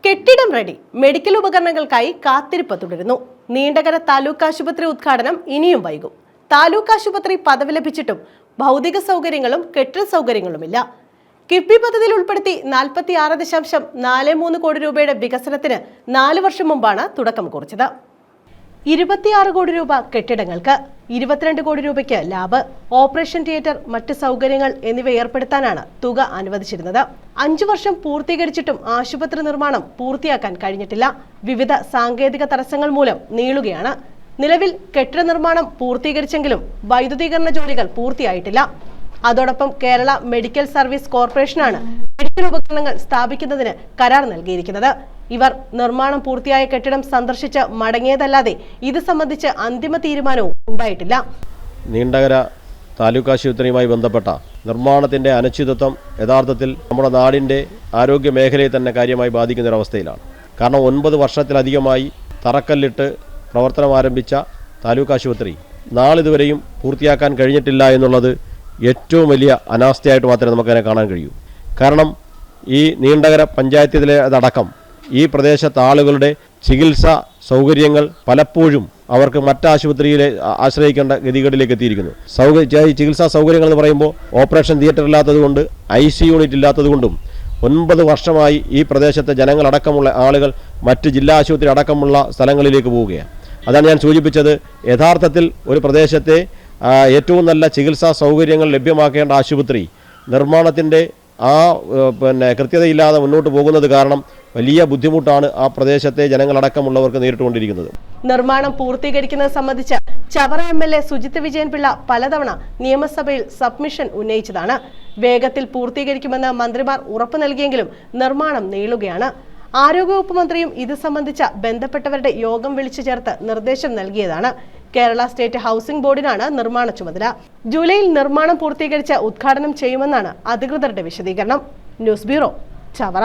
കെട്ടിടം ready. Medical ഉപകരണങ്ങൾക്കായി കാത്തിരിപ്പ് തുടരുന്നു. നീണ്ടകര താലൂക്ക് ആശുപത്രി ഉദ്ഘാടനം ഇനിയും വൈകും. താലൂക്ക് ആശുപത്രി പദവി ലഭിച്ചിട്ടും ഭൗതിക സൗകര്യങ്ങളും കെട്ടിട സൗകര്യങ്ങളുമില്ല. കിഫ്ബി പദ്ധതിയിൽ ഉൾപ്പെടുത്തി 46.43 കോടി രൂപയുടെ വികസനത്തിന് 4 വർഷം മുമ്പാണ് തുടക്കം കുറിച്ചത്. 26 കോടി രൂപ കെട്ടിടങ്ങൾക്ക്, 22 കോടി രൂപയ്ക്ക് ലാബ്, ഓപ്പറേഷൻ തിയേറ്റർ, മറ്റ് സൗകര്യങ്ങൾ എന്നിവ ഏർപ്പെടുത്താനാണ് തുക അനുവദിച്ചിരുന്നത്. 5 വർഷം പൂർത്തീകരിച്ചിട്ടും ആശുപത്രി നിർമ്മാണം പൂർത്തിയാക്കാൻ കഴിഞ്ഞിട്ടില്ല. വിവിധ സാങ്കേതിക തടസ്സങ്ങൾ മൂലം നീളുകയാണ്. നിലവിൽ കെട്ടിട നിർമ്മാണം പൂർത്തീകരിച്ചെങ്കിലും വൈദ്യുതീകരണ ജോലികൾ പൂർത്തിയായിട്ടില്ല. അതോടൊപ്പം കേരള മെഡിക്കൽ സർവീസ് കോർപ്പറേഷനാണ് മെഡിക്കൽ ഉപകരണങ്ങൾ സ്ഥാപിക്കുന്നതിന് കരാർ നൽകിയിരിക്കുന്നത്. ഇവർ നിർമ്മാണം പൂർത്തിയായ കെട്ടിടം സന്ദർശിച്ച് മടങ്ങിയതല്ലാതെ ഇത് സംബന്ധിച്ച് അന്തിമ തീരുമാനവും ഉണ്ടായിട്ടില്ല. നീണ്ടകര താലൂക്ക് ആശുപത്രിയുമായി ബന്ധപ്പെട്ട നിർമ്മാണത്തിൻ്റെ അനിശ്ചിതത്വം യഥാർത്ഥത്തിൽ നമ്മുടെ നാടിൻ്റെ ആരോഗ്യ മേഖലയെ തന്നെ കാര്യമായി ബാധിക്കുന്നൊരവസ്ഥയിലാണ്. കാരണം 9 വർഷത്തിലധികമായി തറക്കല്ലിട്ട് പ്രവർത്തനം ആരംഭിച്ച താലൂക്ക് ആശുപത്രി നാളിതുവരെയും പൂർത്തിയാക്കാൻ കഴിഞ്ഞിട്ടില്ല എന്നുള്ളത് ഏറ്റവും വലിയ അനാസ്ഥയായിട്ട് മാത്രമേ നമുക്കതിനെ കാണാൻ കഴിയൂ. കാരണം ഈ നീണ്ടകര പഞ്ചായത്തിലെ അതടക്കം ഈ പ്രദേശത്തെ ആളുകളുടെ ചികിത്സാ സൗകര്യങ്ങൾ പലപ്പോഴും അവർക്ക് മറ്റാശുപത്രിയിലെ ആശ്രയിക്കേണ്ട ഗതികളിലേക്ക് എത്തിയിരിക്കുന്നു. ചികിത്സാ സൗകര്യങ്ങൾ എന്ന് പറയുമ്പോൾ ഓപ്പറേഷൻ തിയേറ്റർ ഇല്ലാത്തതുകൊണ്ട് IC യൂണിറ്റ് ഇല്ലാത്തതുകൊണ്ടും 9 വർഷമായി ഈ പ്രദേശത്തെ ജനങ്ങളടക്കമുള്ള ആളുകൾ മറ്റ് ജില്ലാ ആശുപത്രി അടക്കമുള്ള സ്ഥലങ്ങളിലേക്ക് പോവുകയാണ്. അതാണ് ഞാൻ സൂചിപ്പിച്ചത്. യഥാർത്ഥത്തിൽ ഒരു പ്രദേശത്തെ ഏറ്റവും നല്ല ചികിത്സാ സൗകര്യങ്ങൾ ലഭ്യമാക്കേണ്ട ആശുപത്രി നിർമ്മാണത്തിൻ്റെ കൃത്യതയില്ലാതെ മുന്നോട്ട് പോകുന്നത് കാരണം വലിയ ബുദ്ധിമുട്ടാണ് ആ പ്രദേശത്തെ ജനങ്ങളടക്കമുള്ളവർക്ക് നേരിട്ടുകൊണ്ടിരിക്കുന്നത്. നിർമ്മാണം പൂർത്തീകരിക്കുന്നത് സംബന്ധിച്ച് ചവറ MLA സുജിത് വിജയൻപിള്ള പലതവണ നിയമസഭയിൽ സബ്മിഷൻ ഉന്നയിച്ചതാണ്. വേഗത്തിൽ പൂർത്തീകരിക്കുമെന്ന് മന്ത്രിമാർ ഉറപ്പു നൽകിയെങ്കിലും നിർമ്മാണം നീളുകയാണ്. ആരോഗ്യവകുപ്പ് മന്ത്രിയും ഇത് സംബന്ധിച്ച ബന്ധപ്പെട്ടവരുടെ യോഗം വിളിച്ചു ചേർത്ത് നിർദ്ദേശം നൽകിയതാണ്. കേരള സ്റ്റേറ്റ് ഹൗസിംഗ് ബോർഡിനാണ് നിർമ്മാണ ചുമതല. ജൂലൈയിൽ നിർമ്മാണം പൂർത്തീകരിച്ച് ഉദ്ഘാടനം ചെയ്യുമെന്നാണ് അധികൃതരുടെ വിശദീകരണം. News bureau, Chavara.